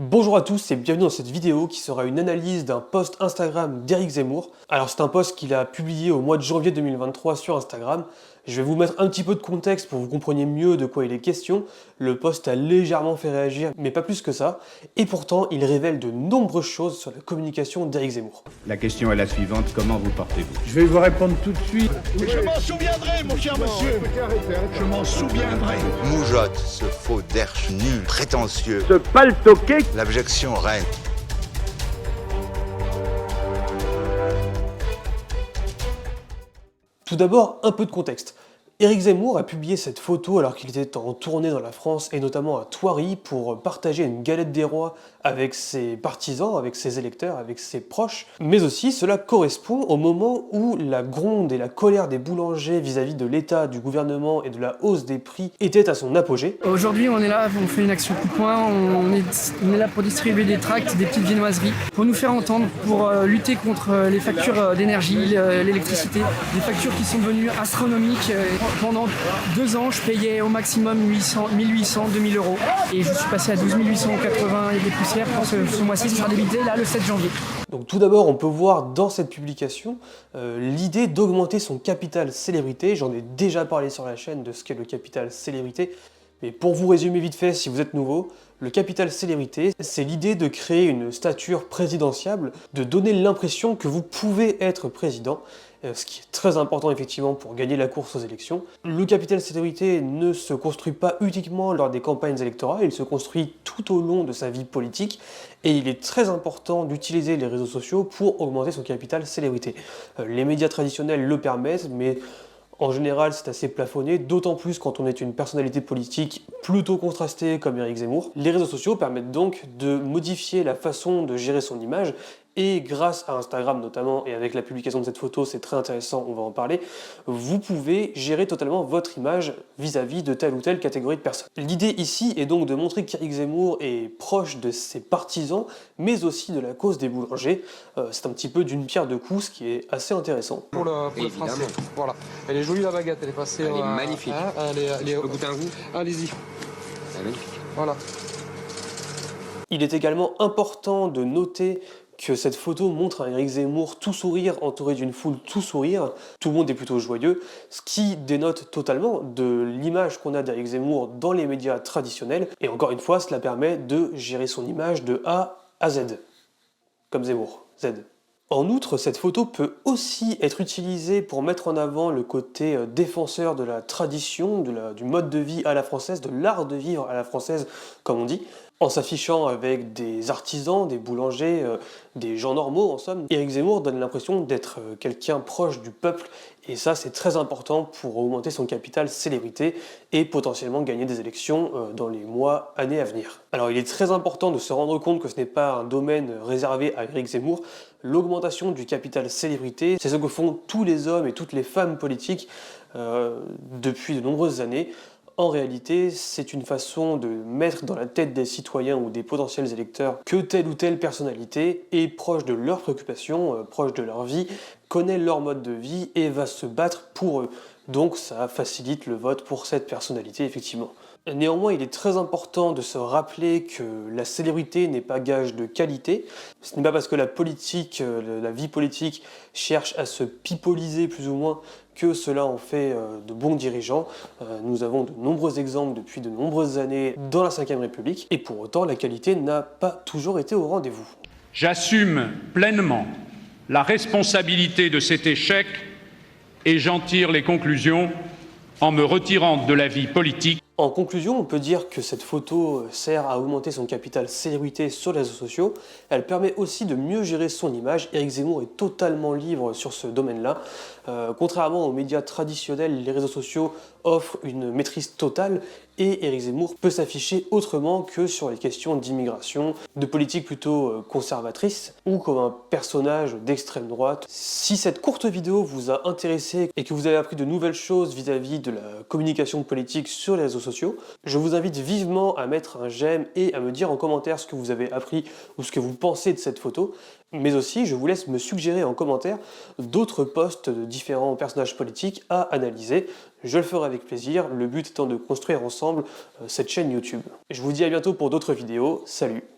Bonjour à tous et bienvenue dans cette vidéo qui sera une analyse d'un post Instagram d'Éric Zemmour. Alors c'est un post qu'il a publié au mois de janvier 2023 sur Instagram. Je vais vous mettre un petit peu de contexte pour que vous compreniez mieux de quoi il est question. Le post a légèrement fait réagir, mais pas plus que ça. Et pourtant, il révèle de nombreuses choses sur la communication d'Éric Zemmour. La question est la suivante, comment vous portez-vous? Je vais vous répondre tout de suite. Je m'en souviendrai, mon cher monsieur. Je m'en souviendrai. Moujotte, ce faux derche nul, prétentieux. Ce paltoqué. L'abjection règne. Tout d'abord, un peu de contexte. Éric Zemmour a publié cette photo alors qu'il était en tournée dans la France et notamment à Thoiry pour partager une galette des rois avec ses partisans, avec ses électeurs, avec ses proches. Mais aussi, cela correspond au moment où la gronde et la colère des boulangers vis-à-vis de l'État, du gouvernement et de la hausse des prix étaient à son apogée. Aujourd'hui, on est là, on fait une action coup de poing, on est là pour distribuer des tracts, des petites viennoiseries, pour nous faire entendre, pour lutter contre les factures d'énergie, l'électricité, des factures qui sont devenues astronomiques. Pendant 2 ans, je payais au maximum 1800, 2000 euros et je suis passé à 12 880 et des poussières pour ce mois-ci, ce sera débité là le 7 janvier. Donc tout d'abord, on peut voir dans cette publication l'idée d'augmenter son capital célébrité. J'en ai déjà parlé sur la chaîne de ce qu'est le capital célébrité. Mais pour vous résumer vite fait, si vous êtes nouveau, le capital célébrité, c'est l'idée de créer une stature présidentiable, de donner l'impression que vous pouvez être président, ce qui est très important effectivement pour gagner la course aux élections. Le capital célébrité ne se construit pas uniquement lors des campagnes électorales, il se construit tout au long de sa vie politique, et il est très important d'utiliser les réseaux sociaux pour augmenter son capital célébrité. Les médias traditionnels le permettent, mais en général, c'est assez plafonné, d'autant plus quand on est une personnalité politique plutôt contrastée comme Éric Zemmour. Les réseaux sociaux permettent donc de modifier la façon de gérer son image, et grâce à Instagram notamment, et avec la publication de cette photo, c'est très intéressant, on va en parler, vous pouvez gérer totalement votre image vis-à-vis de telle ou telle catégorie de personnes. L'idée ici est donc de montrer qu'Éric Zemmour est proche de ses partisans, mais aussi de la cause des boulangers. C'est un petit peu d'une pierre deux coups, ce qui est assez intéressant. Pour le français, voilà. Elle est jolie la baguette, elle est passée... Elle est magnifique. Elle est... On peut goûter un goût? Allez-y. C'est magnifique. Voilà. Il est également important de noter que cette photo montre un Éric Zemmour tout sourire, entouré d'une foule tout sourire. Tout le monde est plutôt joyeux, ce qui dénote totalement de l'image qu'on a d'Éric Zemmour dans les médias traditionnels. Et encore une fois, cela permet de gérer son image de A à Z, comme Zemmour, Z. En outre, cette photo peut aussi être utilisée pour mettre en avant le côté défenseur de la tradition, du mode de vie à la française, de l'art de vivre à la française, comme on dit, en s'affichant avec des artisans, des boulangers, des gens normaux en somme. Éric Zemmour donne l'impression d'être quelqu'un proche du peuple, et ça c'est très important pour augmenter son capital célébrité et potentiellement gagner des élections dans les mois, années à venir. Alors il est très important de se rendre compte que ce n'est pas un domaine réservé à Éric Zemmour. L'augmentation du capital célébrité, c'est ce que font tous les hommes et toutes les femmes politiques depuis de nombreuses années. En réalité, c'est une façon de mettre dans la tête des citoyens ou des potentiels électeurs que telle ou telle personnalité est proche de leurs préoccupations, proche de leur vie, connaît leur mode de vie et va se battre pour eux. Donc ça facilite le vote pour cette personnalité, effectivement. Néanmoins, il est très important de se rappeler que la célébrité n'est pas gage de qualité. Ce n'est pas parce que la politique, la vie politique cherche à se pipoliser plus ou moins que cela en fait de bons dirigeants. Nous avons de nombreux exemples depuis de nombreuses années dans la Ve République, et pour autant la qualité n'a pas toujours été au rendez-vous. J'assume pleinement la responsabilité de cet échec et j'en tire les conclusions en me retirant de la vie politique. En conclusion, on peut dire que cette photo sert à augmenter son capital célébrité sur les réseaux sociaux. Elle permet aussi de mieux gérer son image. Éric Zemmour est totalement libre sur ce domaine-là. Contrairement aux médias traditionnels, les réseaux sociaux offrent une maîtrise totale et Éric Zemmour peut s'afficher autrement que sur les questions d'immigration, de politique plutôt conservatrice ou comme un personnage d'extrême droite. Si cette courte vidéo vous a intéressé et que vous avez appris de nouvelles choses vis-à-vis de la communication politique sur les réseaux sociaux, je vous invite vivement à mettre un j'aime et à me dire en commentaire ce que vous avez appris ou ce que vous pensez de cette photo. Mais aussi, je vous laisse me suggérer en commentaire d'autres posts de différents personnages politiques à analyser. Je le ferai avec plaisir, le but étant de construire ensemble cette chaîne YouTube. Je vous dis à bientôt pour d'autres vidéos, salut!